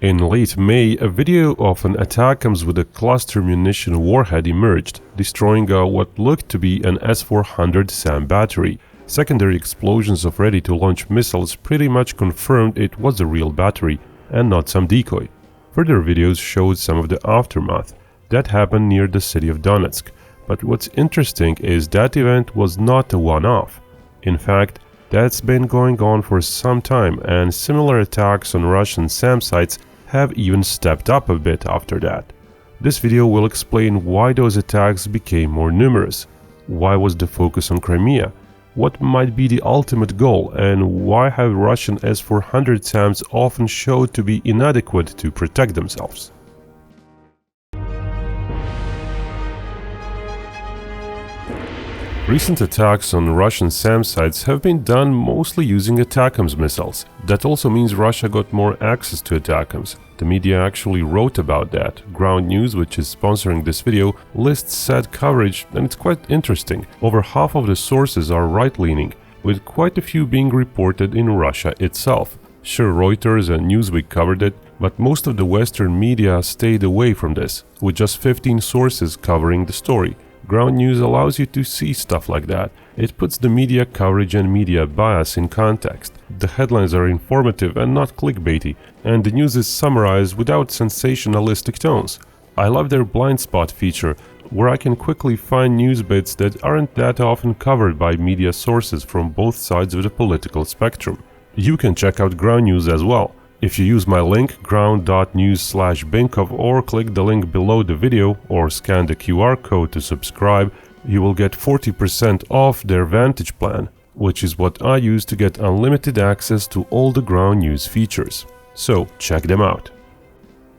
In late May, a video of an ATACMS with a cluster munition warhead emerged, destroying what looked to be an S-400 SAM battery. Secondary explosions of ready-to-launch missiles pretty much confirmed it was a real battery and not some decoy. Further videos showed some of the aftermath. That happened near the city of Donetsk. But what's interesting is that event was not a one-off. In fact, that's been going on for some time, and similar attacks on Russian SAM sites have even stepped up a bit after that. This video will explain why those attacks became more numerous, why was the focus on Crimea, what might be the ultimate goal, and why have Russian S-400 SAMs often showed to be inadequate to protect themselves. Recent attacks on Russian SAM sites have been done mostly using ATACMS missiles. That also means Russia got more access to ATACMS. The media actually wrote about that. Ground News, which is sponsoring this video, lists said coverage, and it's quite interesting. Over half of the sources are right-leaning, with quite a few being reported in Russia itself. Sure, Reuters and Newsweek covered it, but most of the Western media stayed away from this, with just 15 sources covering the story. Ground News allows you to see stuff like that. It puts the media coverage and media bias in context. The headlines are informative and not clickbaity, and the news is summarized without sensationalistic tones. I love their blind spot feature, where I can quickly find news bits that aren't that often covered by media sources from both sides of the political spectrum. You can check out Ground News as well. If you use my link ground.news/Binkov or click the link below the video or scan the QR code to subscribe, you will get 40% off their Vantage plan, which is what I use to get unlimited access to all the Ground News features. So check them out.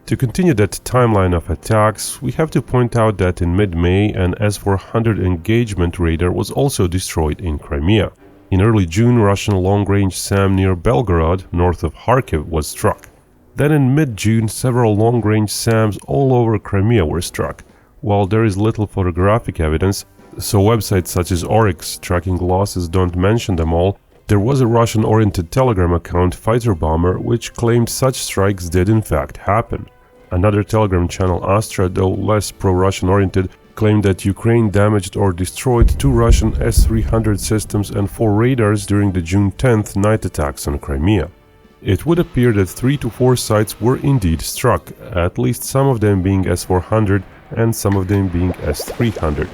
To continue that timeline of attacks, we have to point out that in mid-May an S-400 engagement radar was also destroyed in Crimea. In early June, Russian long-range SAM near Belgorod, north of Kharkiv, was struck. Then in mid-June, several long-range SAMs all over Crimea were struck. While there is little photographic evidence, so websites such as Oryx tracking losses don't mention them all, there was a Russian-oriented Telegram account, Fighter Bomber, which claimed such strikes did in fact happen. Another Telegram channel, Astra, though less pro-Russian oriented, claimed that Ukraine damaged or destroyed 2 Russian S-300 systems and 4 radars during the June 10th night attacks on Crimea. It would appear that 3 to 4 sites were indeed struck, at least some of them being S-400 and some of them being S-300,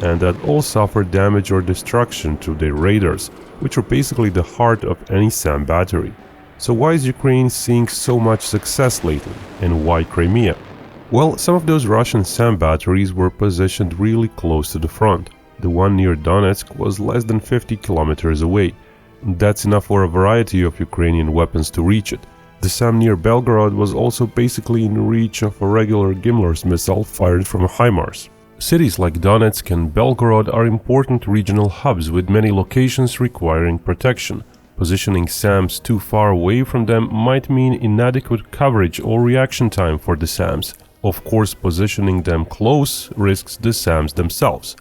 and that all suffered damage or destruction to their radars, which are basically the heart of any SAM battery. So why is Ukraine seeing so much success lately, and why Crimea? Well, some of those Russian SAM batteries were positioned really close to the front. The one near Donetsk was less than 50 kilometers away. That's enough for a variety of Ukrainian weapons to reach it. The SAM near Belgorod was also basically in reach of a regular Gimler's missile fired from HIMARS. Cities like Donetsk and Belgorod are important regional hubs with many locations requiring protection. Positioning SAMs too far away from them might mean inadequate coverage or reaction time for the SAMs. Of course, positioning them close risks the SAMs themselves.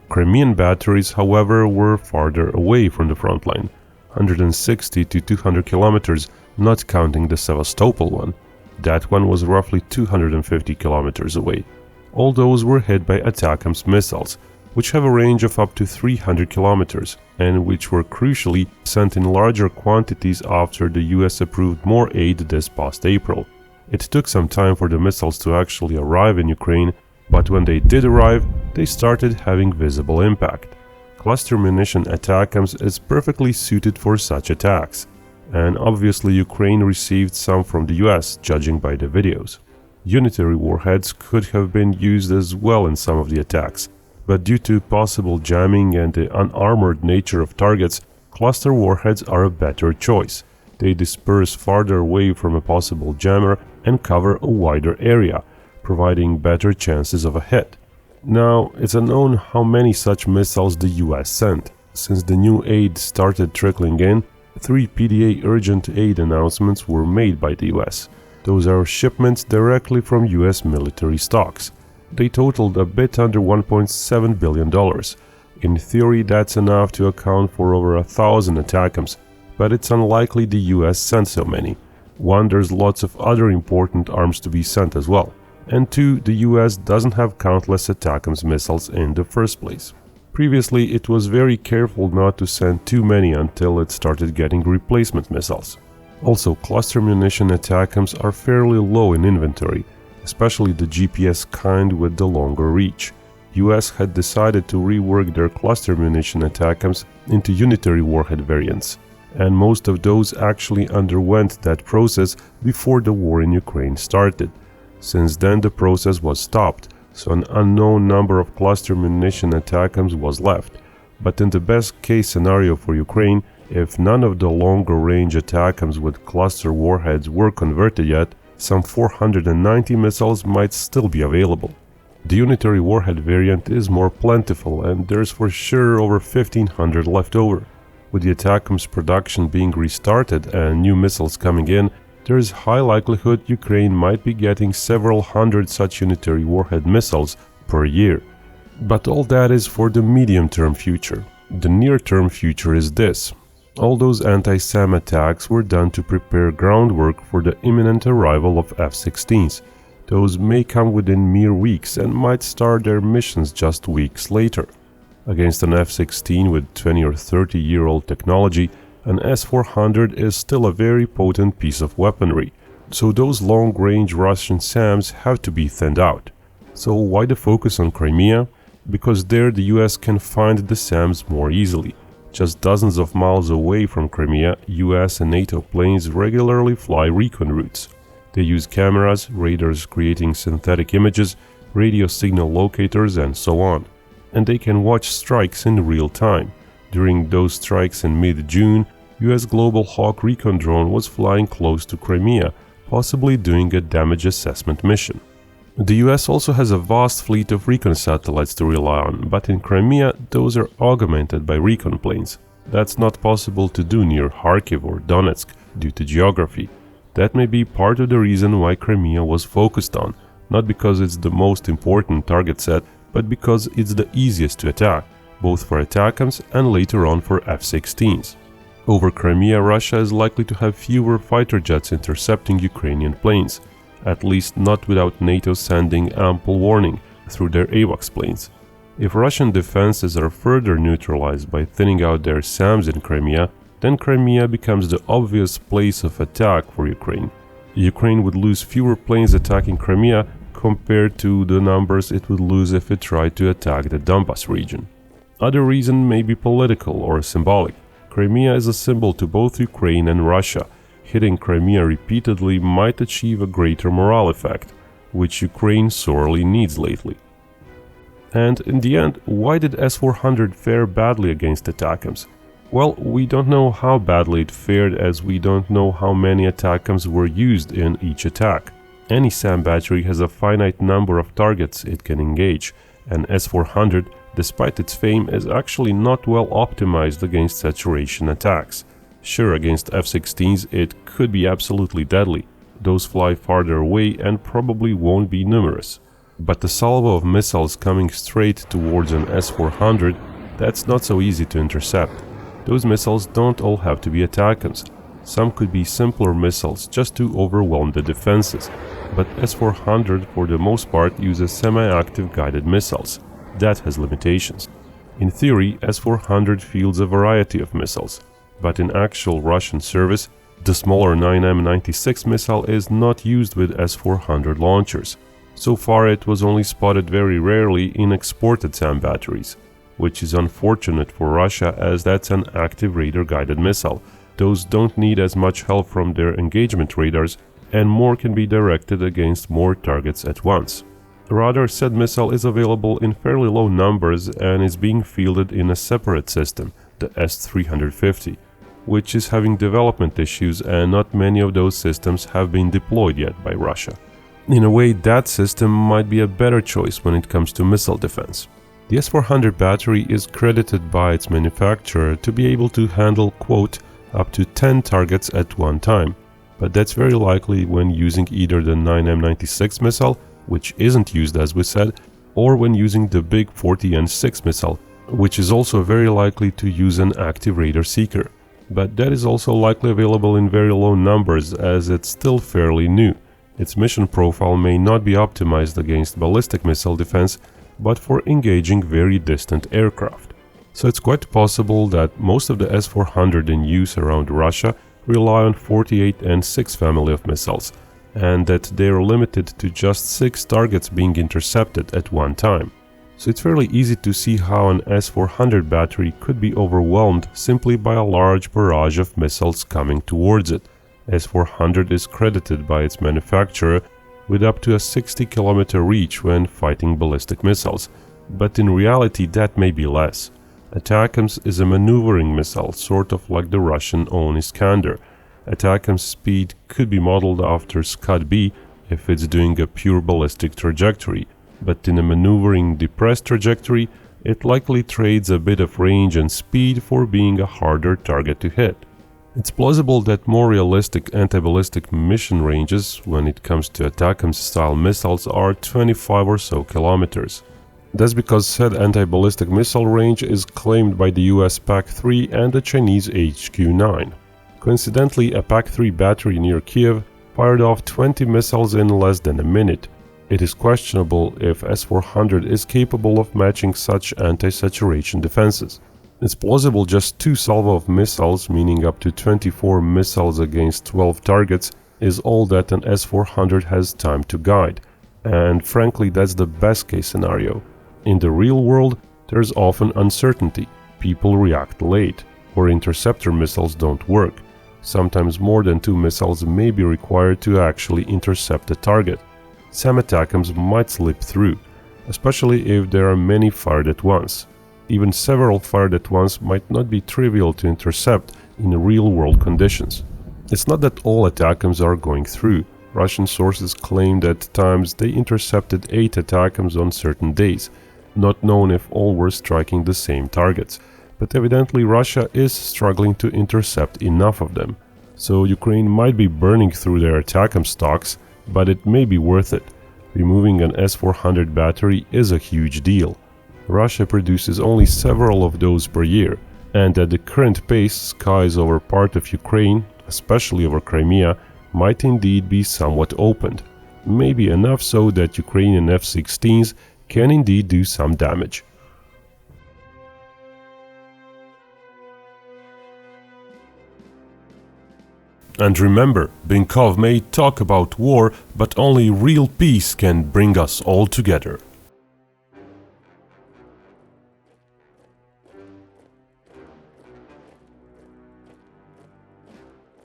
Crimean batteries, however, were farther away from the front line, 160 to 200 kilometers, not counting the Sevastopol one. That one was roughly 250 kilometers away. All those were hit by ATACMS missiles, which have a range of up to 300 kilometers, and which were crucially sent in larger quantities after the US approved more aid this past April. It took some time for the missiles to actually arrive in Ukraine, but when they did arrive, they started having visible impact. Cluster munition ATACMS is perfectly suited for such attacks, and obviously Ukraine received some from the US, judging by the videos. Unitary warheads could have been used as well in some of the attacks, but due to possible jamming and the unarmored nature of targets, cluster warheads are a better choice. They disperse farther away from a possible jammer and cover a wider area, providing better chances of a hit. Now, it's unknown how many such missiles the US sent. Since the new aid started trickling in, 3 PDA urgent aid announcements were made by the US. Those are shipments directly from US military stocks. They totaled a bit under $1.7 billion. In theory, that's enough to account for over 1,000 ATACMS, but it's unlikely the US sent so many. One, there's lots of other important arms to be sent as well. And two, the US doesn't have countless ATACMS missiles in the first place. Previously, it was very careful not to send too many until it started getting replacement missiles. Also, cluster munition ATACMS are fairly low in inventory, especially the GPS kind with the longer reach. US had decided to rework their cluster munition ATACMS into unitary warhead variants, and most of those actually underwent that process before the war in Ukraine started. Since then the process was stopped, so an unknown number of cluster munition ATACMS was left. But in the best case scenario for Ukraine, if none of the longer range ATACMS with cluster warheads were converted yet, some 490 missiles might still be available. The unitary warhead variant is more plentiful, and there's for sure over 1500 left over. With the ATACMS production being restarted and new missiles coming in, there is high likelihood Ukraine might be getting several hundred such unitary warhead missiles per year. But all that is for the medium-term future. The near-term future is this. All those anti-SAM attacks were done to prepare groundwork for the imminent arrival of F-16s. Those may come within mere weeks and might start their missions just weeks later. Against an F-16 with 20 or 30-year-old technology, an S-400 is still a very potent piece of weaponry, so those long-range Russian SAMs have to be thinned out. So why the focus on Crimea? Because there the US can find the SAMs more easily. Just dozens of miles away from Crimea, US and NATO planes regularly fly recon routes. They use cameras, radars creating synthetic images, radio signal locators, and so on. And they can watch strikes in real time. During those strikes in mid-June, US Global Hawk recon drone was flying close to Crimea, possibly doing a damage assessment mission. The US also has a vast fleet of recon satellites to rely on, but in Crimea those are augmented by recon planes. That's not possible to do near Kharkiv or Donetsk due to geography. That may be part of the reason why Crimea was focused on, not because it's the most important target set, but because it's the easiest to attack, both for ATACMS and later on for F-16s. Over Crimea, Russia is likely to have fewer fighter jets intercepting Ukrainian planes, at least not without NATO sending ample warning through their AWACS planes. If Russian defenses are further neutralized by thinning out their SAMs in Crimea, then Crimea becomes the obvious place of attack for Ukraine. Ukraine would lose fewer planes attacking Crimea compared to the numbers it would lose if it tried to attack the Donbas region. Other reason may be political or symbolic. Crimea is a symbol to both Ukraine and Russia. Hitting Crimea repeatedly might achieve a greater morale effect, which Ukraine sorely needs lately. And in the end, why did S-400 fare badly against ATACMS? Well, we don't know how badly it fared, as we don't know how many ATACMS were used in each attack. Any SAM battery has a finite number of targets it can engage, and S-400, despite its fame, is actually not well optimized against saturation attacks. Sure, against F-16s it could be absolutely deadly. Those fly farther away and probably won't be numerous. But the salvo of missiles coming straight towards an S-400, that's not so easy to intercept. Those missiles don't all have to be ATACMS. Some could be simpler missiles just to overwhelm the defenses. But S-400 for the most part uses semi-active guided missiles. That has limitations. In theory, S-400 fields a variety of missiles, but in actual Russian service, the smaller 9M96 missile is not used with S-400 launchers. So far it was only spotted very rarely in exported SAM batteries, which is unfortunate for Russia as that's an active radar-guided missile. Those don't need as much help from their engagement radars, and more can be directed against more targets at once. Rather, said missile is available in fairly low numbers and is being fielded in a separate system, the S-350, which is having development issues, and not many of those systems have been deployed yet by Russia. In a way, that system might be a better choice when it comes to missile defense. The S-400 battery is credited by its manufacturer to be able to handle, quote, up to 10 targets at one time, but that's very likely when using either the 9M96 missile, which isn't used as we said, or when using the big 40N6 missile, which is also very likely to use an active radar seeker. but that is also likely available in very low numbers as it's still fairly new. Its mission profile may not be optimized against ballistic missile defense, but for engaging very distant aircraft. So it's quite possible that most of the S-400 in use around Russia rely on 48 and 6 family of missiles, and that they are limited to just 6 targets being intercepted at one time. So it's fairly easy to see how an S-400 battery could be overwhelmed simply by a large barrage of missiles coming towards it. S-400 is credited by its manufacturer with up to a 60-kilometer reach when fighting ballistic missiles, but in reality that may be less. ATACMS is a maneuvering missile, sort of like the Russian own Iskander. ATACMS speed could be modeled after Scud-B if it's doing a pure ballistic trajectory, but in a maneuvering depressed trajectory, it likely trades a bit of range and speed for being a harder target to hit. It's plausible that more realistic anti-ballistic mission ranges when it comes to ATACMS-style missiles are 25 or so kilometers. That's because said anti-ballistic missile range is claimed by the US PAC-3 and the Chinese HQ-9. Coincidentally, a PAC-3 battery near Kiev fired off 20 missiles in less than a minute. It is questionable if S-400 is capable of matching such anti-saturation defenses. It's plausible just 2 salvo of missiles, meaning up to 24 missiles against 12 targets, is all that an S-400 has time to guide. And frankly, that's the best case scenario. In the real world, there's often uncertainty, people react late, or interceptor missiles don't work. Sometimes more than 2 missiles may be required to actually intercept a target. Some ATACMS might slip through, especially if there are many fired at once. Even several fired at once might not be trivial to intercept in real-world conditions. It's not that all ATACMS are going through. Russian sources claim that at times they intercepted 8 ATACMS on certain days, not known if all were striking the same targets, but evidently Russia is struggling to intercept enough of them. So Ukraine might be burning through their ATACMS stocks, but it may be worth it. Removing an S-400 battery is a huge deal. Russia produces only several of those per year, and at the current pace, skies over part of Ukraine, especially over Crimea, might indeed be somewhat opened, maybe enough so that Ukrainian F-16s can indeed do some damage. And remember, Binkov may talk about war, but only real peace can bring us all together.